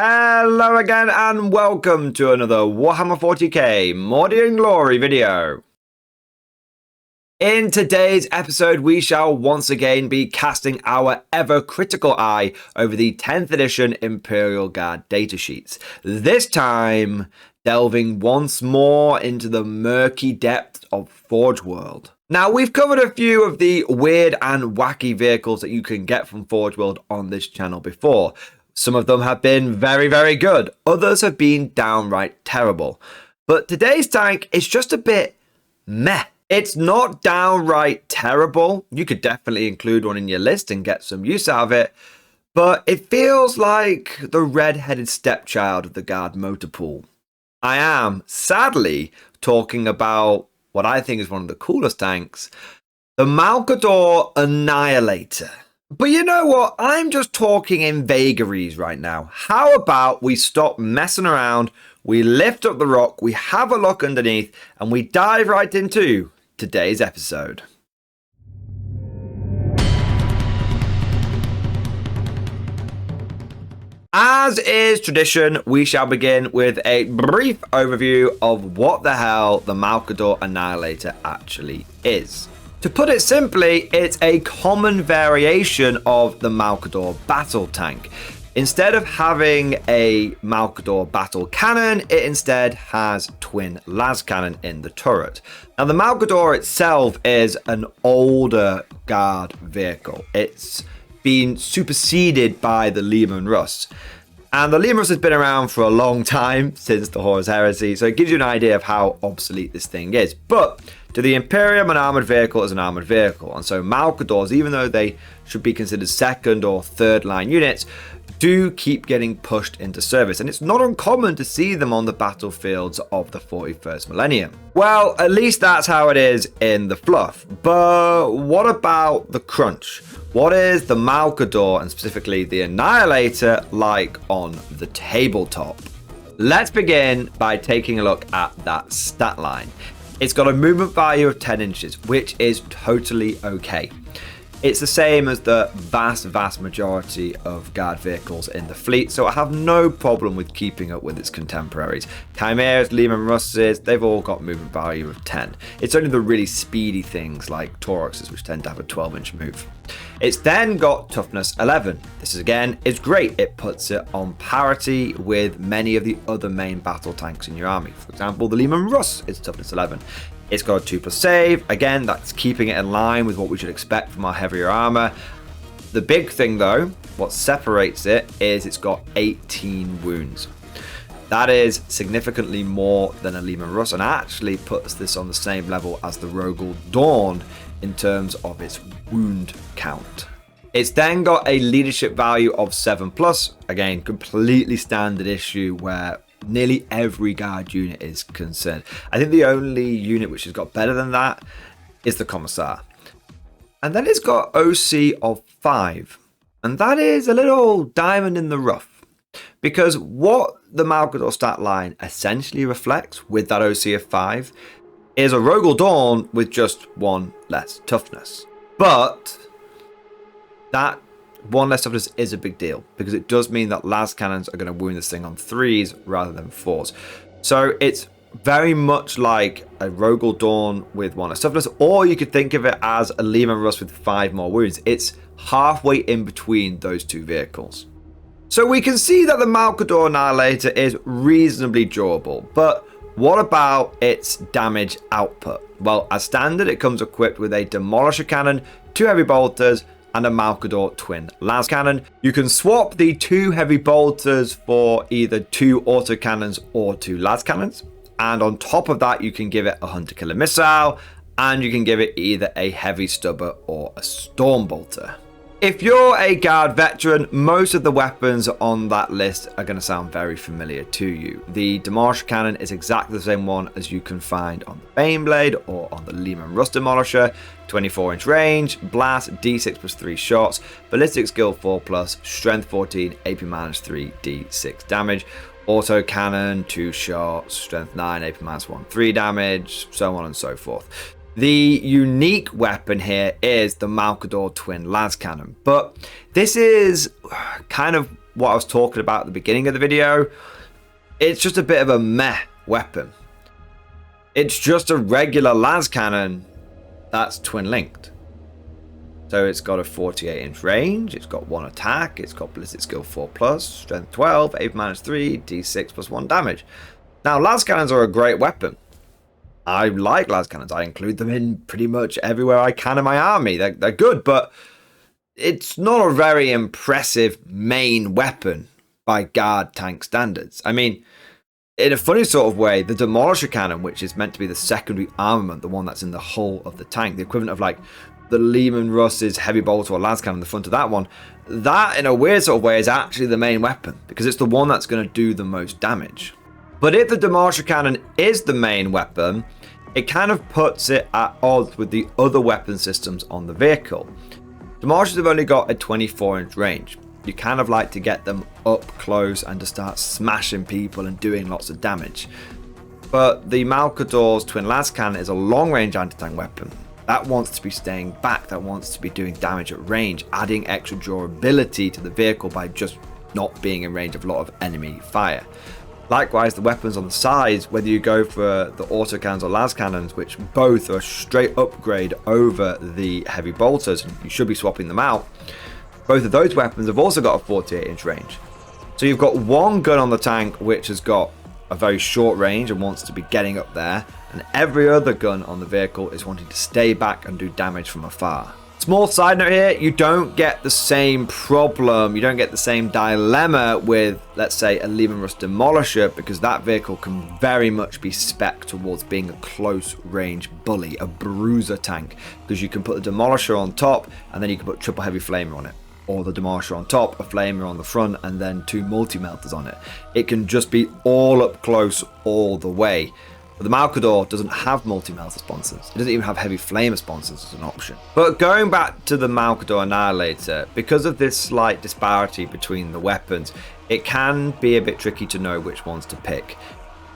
Hello again and welcome to another Warhammer 40k Mordy and Glory video. In today's episode we shall once again be casting our ever critical eye over the 10th edition Imperial Guard datasheets. This time delving once more into the murky depths of Forge World. Now, we've covered a few of the weird and wacky vehicles that you can get from Forge World on this channel before. Some of them have been very, very good. Others have been downright terrible. But today's tank is just a bit meh. It's not downright terrible. You could definitely include one in your list and get some use out of it. But it feels like the red-headed stepchild of the Guard motor pool. I am, sadly, talking about what I think is one of the coolest tanks, the Malcador Annihilator. But you know what? I'm just talking in vagaries right now. How about we stop messing around, we lift up the rock, we have a look underneath, and we dive right into today's episode. As is tradition, we shall begin with a brief overview of what the hell the Malcador Annihilator actually is. To put it simply, it's a common variation of the Malcador battle tank. Instead of having a Malcador battle cannon, it instead has twin las cannon in the turret. Now, the Malcador itself is an older Guard vehicle. It's been superseded by the Leman Russ. And the Leman Russ has been around for a long time, since the Horus Heresy, so it gives you an idea of how obsolete this thing is. But to the Imperium, an armoured vehicle is an armoured vehicle, and so Malcadors, even though they should be considered second or third line units, do keep getting pushed into service, and it's not uncommon to see them on the battlefields of the 41st millennium. Well, at least that's how it is in the fluff, but what about the crunch? What is the Malcador, and specifically the Annihilator, like on the tabletop? Let's begin by taking a look at that stat line. It's got a movement value of 10 inches, which is totally okay. It's the same as the vast majority of Guard vehicles in the fleet, so I have no problem with keeping up with its contemporaries. Chimeras, Leman Russes, they've all got movement value of 10. It's only the really speedy things like Tauruxes, which tend to have a 12-inch move. It's then got toughness 11. This is great. It puts it on parity with many of the other main battle tanks in your army. For example, the Leman Russ is toughness 11. It's got a 2+ save. Again, that's keeping it in line with what we should expect from our heavier armor. The big thing though, what separates it, is it's got 18 wounds. That is significantly more than a Leman Russ, and actually puts this on the same level as the Rogel Dawn in terms of its wound count. It's then got a leadership value of 7+. Again, completely standard issue where nearly every Guard unit is concerned. I think the only unit which has got better than that is the Commissar. And then it's got OC of 5. And that is a little diamond in the rough. Because what the Malcador stat line essentially reflects with that OC of 5 is a Rogel Dawn with just 1 less toughness. But that 1 less toughness is a big deal, because it does mean that las cannons are going to wound this thing on 3s rather than 4s. So it's very much like a Rogel Dawn with 1 less toughness, or you could think of it as a Leman Russ with 5 more wounds. It's halfway in between those two vehicles. So we can see that the Malcador Annihilator is reasonably durable, but what about its damage output? Well, as standard, it comes equipped with a Demolisher Cannon, 2 heavy bolters, and a Malcador twin las cannon. You can swap the 2 heavy bolters for either 2 autocannons or 2 las cannons. And on top of that, you can give it a hunter killer missile, and you can give it either a heavy stubber or a storm bolter. If you're a Guard veteran, most of the weapons on that list are going to sound very familiar to you. The Demolisher Cannon is exactly the same one as you can find on the Baneblade or on the Leman Russ Demolisher. 24-inch range, blast, d6+3 shots, ballistic skill 4+, strength 14, AP -3, d6 damage. Auto cannon, 2 shots, strength 9, AP -1, 3 damage, so on and so forth. The unique weapon here is the Malcador twin las cannon, but this is kind of what I was talking about at the beginning of the video. It's just a bit of a meh weapon. It's just a regular las cannon that's twin linked. So it's got a 48-inch range, it's got 1 attack, it's got ballistic skill 4+, strength 12, AP -3, d6 +1 damage. Now, las cannons are a great weapon. I like las cannons. I include them in pretty much everywhere I can in my army. They're good, but it's not a very impressive main weapon by guard tank standards. I mean, in a funny sort of way, the Demolisher Cannon, which is meant to be the secondary armament, the one that's in the hull of the tank, the equivalent of like the Lehman Russ's heavy bolter or las cannon, the front of that one, that in a weird sort of way is actually the main weapon because it's the one that's going to do the most damage. But if the Demolisher Cannon is the main weapon, it kind of puts it at odds with the other weapon systems on the vehicle. Demolishers have only got a 24-inch range. You kind of like to get them up close and to start smashing people and doing lots of damage. But the Malcador's twin las cannon is a long-range anti-tank weapon. That wants to be staying back, that wants to be doing damage at range, adding extra durability to the vehicle by just not being in range of a lot of enemy fire. Likewise, the weapons on the sides, whether you go for the autocannons or las cannons, which both are a straight upgrade over the heavy bolters, and you should be swapping them out, both of those weapons have also got a 48-inch range. So you've got one gun on the tank which has got a very short range and wants to be getting up there, and every other gun on the vehicle is wanting to stay back and do damage from afar. Small side note here, you don't get the same problem, you don't get the same dilemma with, let's say, a Lehman Russ Demolisher, because that vehicle can very much be spec'd towards being a close range bully, a bruiser tank, because you can put the Demolisher on top and then you can put triple heavy flamer on it, or the Demolisher on top, a flamer on the front, and then 2 multi-melters on it. It can just be all up close all the way. But the Malcador doesn't have multi-melter sponsors. It doesn't even have heavy flamer sponsors as an option. But going back to the Malcador Annihilator, because of this slight disparity between the weapons, it can be a bit tricky to know which ones to pick.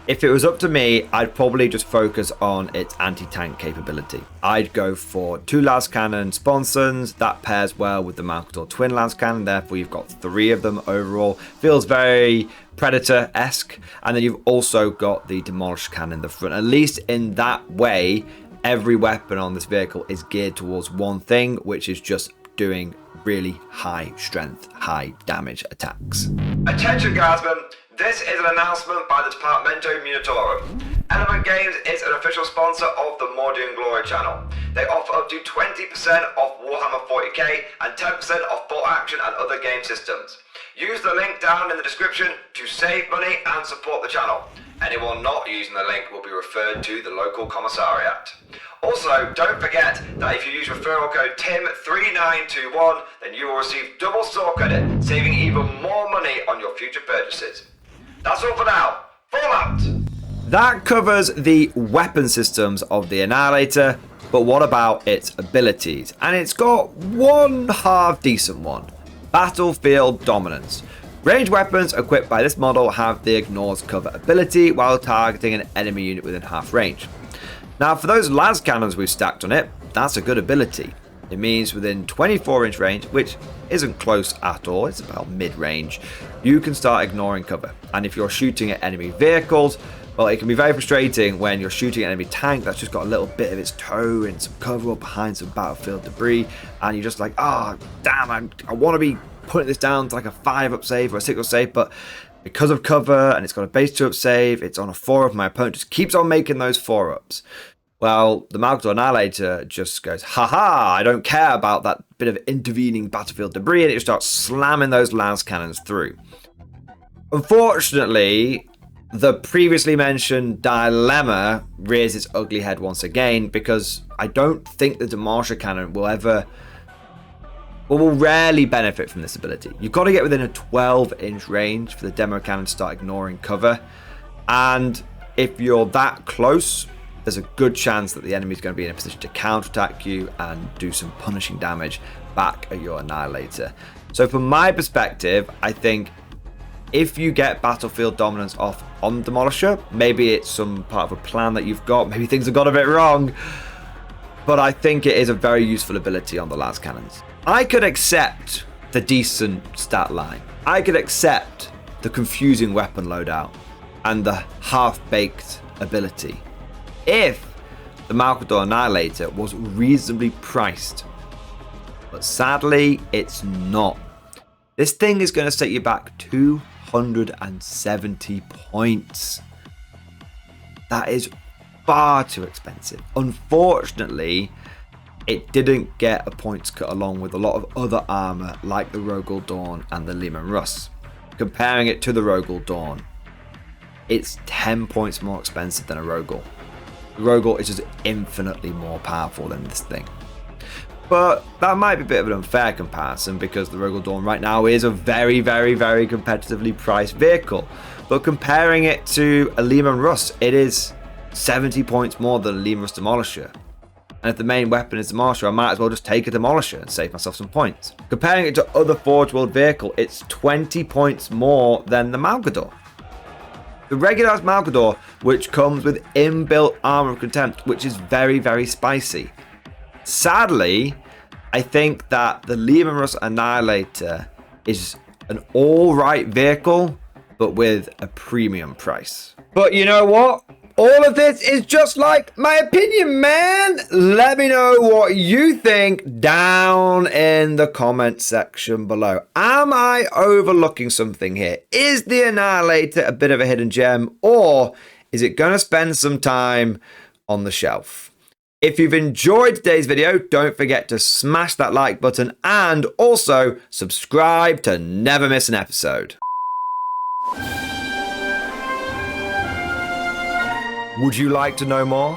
If it was up to me, I'd probably just focus on its anti-tank capability. I'd go for 2 las cannon sponsons. That pairs well with the Malcador twin las cannon, therefore you've got 3 of them overall. Feels very Predator-esque. And then you've also got the Demolish cannon in the front. At least in that way, every weapon on this vehicle is geared towards one thing, which is just doing really high strength, high damage attacks. Attention guardsmen, this is an announcement by the Departamento Militarum. Element Games is an official sponsor of the Mordian Glory channel. They offer up to 20% off Warhammer 40k and 10% off Bolt Action and other game systems. Use the link down in the description to save money and support the channel. Anyone not using the link will be referred to the local commissariat. Also, don't forget that if you use referral code TIM3921, then you will receive double store credit, saving even more money on your future purchases. That's all for now. Fallout! That covers the weapon systems of the Annihilator, but what about its abilities? And it's got one half decent one. Battlefield Dominance. Ranged weapons equipped by this model have the Ignores Cover ability while targeting an enemy unit within half range. Now for those las cannons we've stacked on it, that's a good ability. It means within 24-inch range, which isn't close at all, it's about mid-range, you can start ignoring cover. And if you're shooting at enemy vehicles, well, it can be very frustrating when you're shooting at an enemy tank that's just got a little bit of its toe in some cover up behind some battlefield debris, and you're just like, oh, damn, I want to be putting this down to like a 5-up save or a 6-up save, but because of cover and it's got a base 2-up save, it's on a 4-up, my opponent just keeps on making those 4-ups. Well, the Malcador Annihilator just goes, haha, I don't care about that bit of intervening battlefield debris, and it just starts slamming those las cannons through. Unfortunately, the previously mentioned dilemma rears its ugly head once again, because I don't think the Demolisher cannon will rarely benefit from this ability. You've got to get within a 12-inch range for the demo cannon to start ignoring cover, and if you're that close, there's a good chance that the enemy's going to be in a position to counterattack you and do some punishing damage back at your Annihilator. So from my perspective, I think if you get Battlefield Dominance off on Demolisher, maybe it's some part of a plan that you've got, maybe things have got a bit wrong, but I think it is a very useful ability on the las cannons. I could accept the decent stat line. I could accept the confusing weapon loadout and the half-baked ability if the Malcador Annihilator was reasonably priced. But sadly, it's not. This thing is going to set you back 270 points. That is far too expensive. Unfortunately, it didn't get a points cut along with a lot of other armor like the Rogel Dawn and the Lehman Russ. Comparing it to the Rogel Dawn, it's 10 points more expensive than a Rogel. The Rogel is just infinitely more powerful than this thing. But that might be a bit of an unfair comparison because the Rogel Dawn right now is a very, very, very competitively priced vehicle. But comparing it to a Lehman Russ, it is 70 points more than a Lehman Russ Demolisher. And if the main weapon is Demolisher, I might as well just take a Demolisher and save myself some points. Comparing it to other Forge World vehicle, it's 20 points more than the Malcador. The regularized Malcador, which comes with inbuilt Armor of Contempt, which is very, very spicy. Sadly, I think that the Lehman Russ Annihilator is an alright vehicle, but with a premium price. But you know what? All of this is just like my opinion, man. Let me know what you think down in the comment section below. Am I overlooking something here? Is the Annihilator a bit of a hidden gem, or is it going to spend some time on the shelf? If you've enjoyed today's video, don't forget to smash that like button and also subscribe to never miss an episode. Would you like to know more?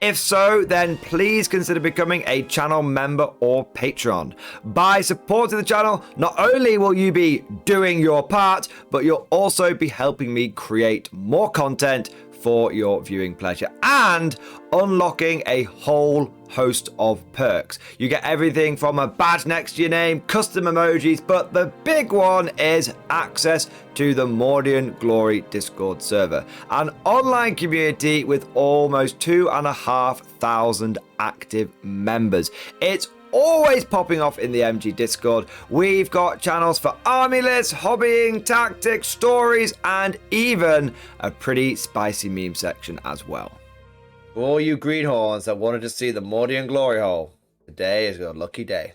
If so, then please consider becoming a channel member or patron. By supporting the channel, not only will you be doing your part, but you'll also be helping me create more content for your viewing pleasure and unlocking a whole host of perks. You get everything from a badge next to your name, custom emojis, but the big one is access to the Mordian Glory Discord server, an online community with almost 2,500 active members. It's always popping off in the MG Discord. We've got channels for army lists, hobbying, tactics, stories, and even a pretty spicy meme section as well. For all you greenhorns that wanted to see the Mordian Glory Hole, today is your lucky day.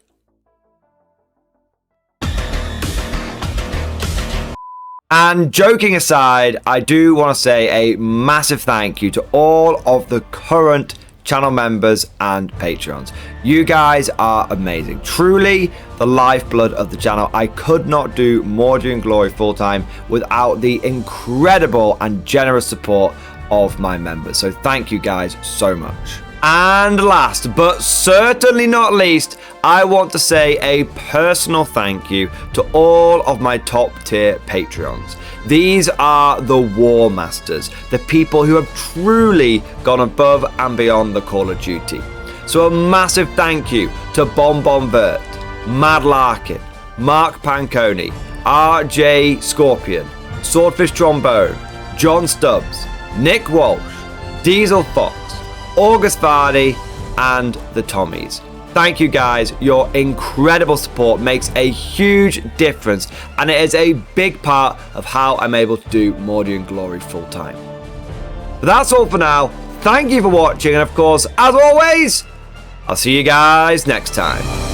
And joking aside, I do want to say a massive thank you to all of the current channel members and patrons. You guys are amazing, truly the lifeblood of the channel. I could not do Mordian Glory full time without the incredible and generous support of my members, so thank you guys so much. And last but certainly not least, I want to say a personal thank you to all of my top tier Patreons. These are the War Masters, the people who have truly gone above and beyond the Call of Duty. So a massive thank you to Bon Bon Vert, Mad Larkin, Mark Panconi, RJ Scorpion, Swordfish Trombone, John Stubbs, Nick Walsh, Diesel Fox, August Vardy, and the Tommies. Thank you guys, your incredible support makes a huge difference and it is a big part of how I'm able to do Mordian Glory full time. But that's all for now, thank you for watching and of course, as always, I'll see you guys next time.